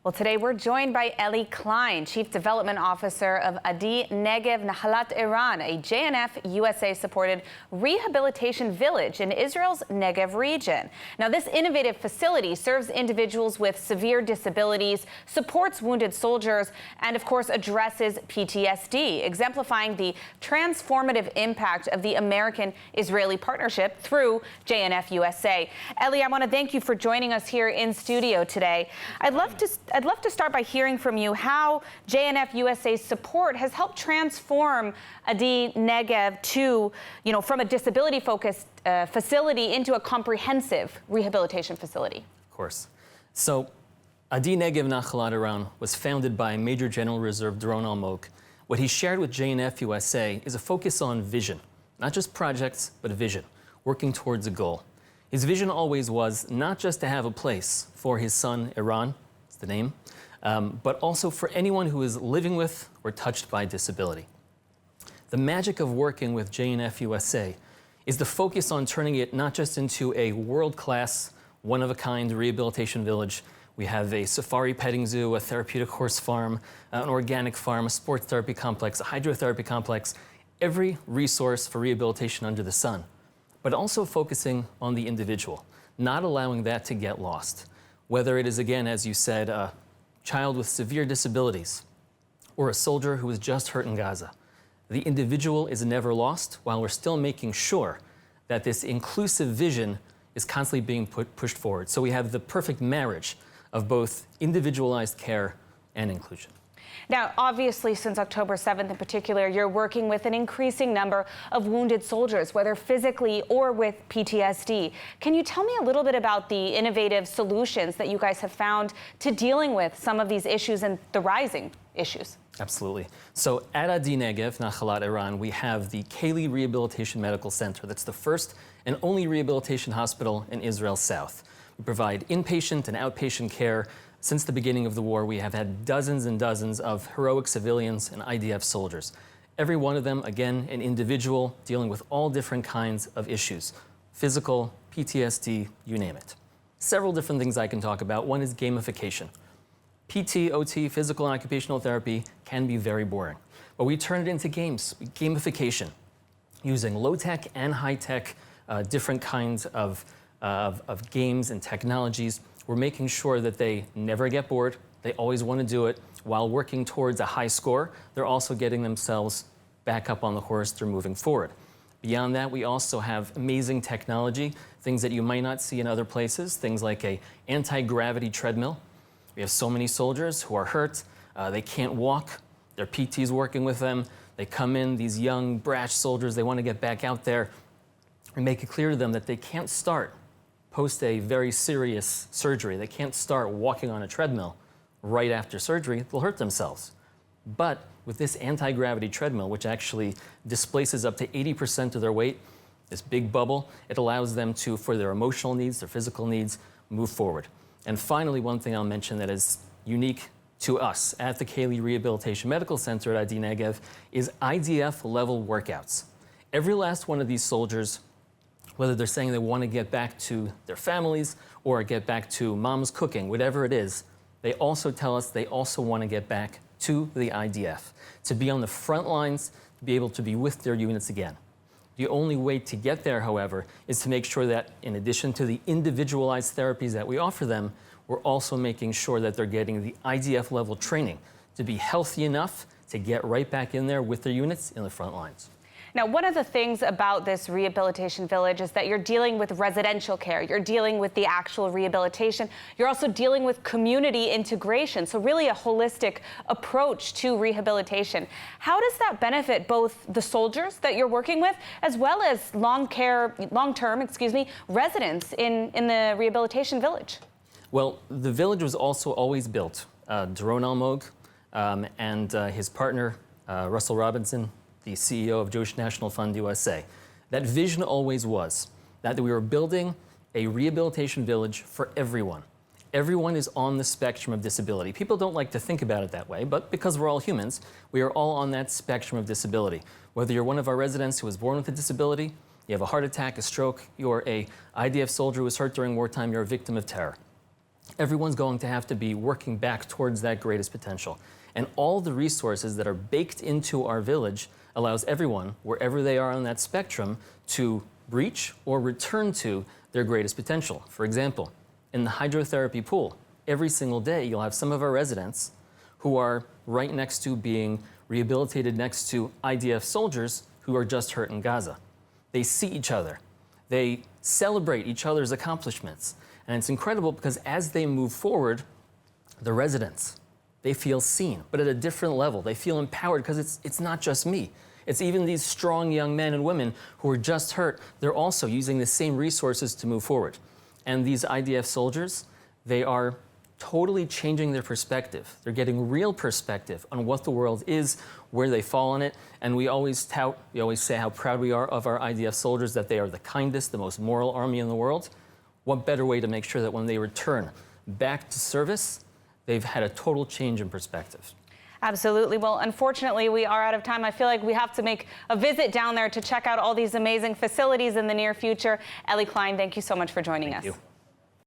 Well, today we're joined by Elie Klein, Chief Development Officer of ADI Negev-Nahalat Eran, a JNF USA-supported rehabilitation village in Israel's Negev region. Now, this innovative facility serves individuals with severe disabilities, supports wounded soldiers, and, of course, addresses PTSD, exemplifying the transformative impact of the American-Israeli partnership through JNF USA. Elie, I want to thank you for joining us here in studio today. I'd love to start by hearing from you how JNF USA's support has helped transform ADI Negev to, from a disability-focused facility into a comprehensive rehabilitation facility. Of course. So, ADI Negev-Nahalat Eran was founded by Major General Reserve Doron Almog. What he shared with JNF USA is a focus on vision, not just projects, but vision, working towards a goal. His vision always was not just to have a place for his son, Eran, the name, but also for anyone who is living with or touched by disability. The magic of working with JNF USA is the focus on turning it not just into a world-class, one-of-a-kind rehabilitation village. We have a safari petting zoo, a therapeutic horse farm, an organic farm, a sports therapy complex, a hydrotherapy complex, every resource for rehabilitation under the sun, but also focusing on the individual, not allowing that to get lost. Whether it is, again, as you said, a child with severe disabilities or a soldier who was just hurt in Gaza, the individual is never lost while we're still making sure that this inclusive vision is constantly being pushed forward. So we have the perfect marriage of both individualized care and inclusion. Now, obviously, since October 7th in particular, you're working with an increasing number of wounded soldiers, whether physically or with PTSD. Can you tell me a little bit about the innovative solutions that you guys have found to dealing with some of these issues and the rising issues? Absolutely. So at ADI Negev-Nahalat Eran, we have the Kaylie Rehabilitation Medical Center. That's the first and only rehabilitation hospital in Israel South. We provide inpatient and outpatient care. Since the beginning of the war, we have had dozens and dozens of heroic civilians and IDF soldiers. Every one of them, again, an individual dealing with all different kinds of issues. Physical, PTSD, you name it. Several different things I can talk about. One is gamification. PT, OT, physical and occupational therapy can be very boring, but we turn it into games, gamification, using low-tech and high-tech, different kinds of games and technologies. We're making sure that they never get bored. They always want to do it while working towards a high score. They're also getting themselves back up on the horse. They're moving forward. Beyond that, we also have amazing technology, things that you might not see in other places, things like a anti-gravity treadmill. We have so many soldiers who are hurt. They can't walk. Their PT's working with them. They come in, these young, brash soldiers, they want to get back out there. We make it clear to them that they can't start post a very serious surgery. They can't start walking on a treadmill right after surgery. They'll hurt themselves. But with this anti-gravity treadmill, which actually displaces up to 80% of their weight, this big bubble, it allows them to, for their emotional needs, their physical needs, move forward. And finally, one thing I'll mention that is unique to us at the Kaylie Rehabilitation Medical Center at ADI Negev is IDF-level workouts. Every last one of these soldiers, whether they're saying they want to get back to their families or get back to mom's cooking, whatever it is, they also tell us they also want to get back to the IDF, to be on the front lines, to be able to be with their units again. The only way to get there, however, is to make sure that in addition to the individualized therapies that we offer them, we're also making sure that they're getting the IDF-level training to be healthy enough to get right back in there with their units in the front lines. Now, one of the things about this rehabilitation village is that you're dealing with residential care. You're dealing with the actual rehabilitation. You're also dealing with community integration. So really a holistic approach to rehabilitation. How does that benefit both the soldiers that you're working with as well as long-term residents in the rehabilitation village? Well, the village was also always built. Doron Almog and his partner, Russell Robinson, the CEO of Jewish National Fund USA. That vision always was that we were building a rehabilitation village for everyone. Everyone is on the spectrum of disability. People don't like to think about it that way, but because we're all humans, we are all on that spectrum of disability. Whether you're one of our residents who was born with a disability, you have a heart attack, a stroke, you're a IDF soldier who was hurt during wartime, you're a victim of terror. everyone's going to have to be working back towards that greatest potential. And all the resources that are baked into our village allows everyone, wherever they are on that spectrum, to reach or return to their greatest potential. For example, in the hydrotherapy pool, every single day you'll have some of our residents who are right next to being rehabilitated next to IDF soldiers who are just hurt in Gaza. They see each other. They celebrate each other's accomplishments. And it's incredible because as they move forward, the residents, they feel seen, but at a different level. They feel empowered because it's not just me. It's even these strong young men and women who are just hurt. They're also using the same resources to move forward. And these IDF soldiers, they are totally changing their perspective. They're getting real perspective on what the world is, where they fall on it. And we always say how proud we are of our IDF soldiers, that they are the kindest, the most moral army in the world. What better way to make sure that when they return back to service, they've had a total change in perspective. Absolutely. Well, unfortunately, we are out of time. I feel like we have to make a visit down there to check out all these amazing facilities in the near future. Elie Klein, thank you so much for joining us. Thank you.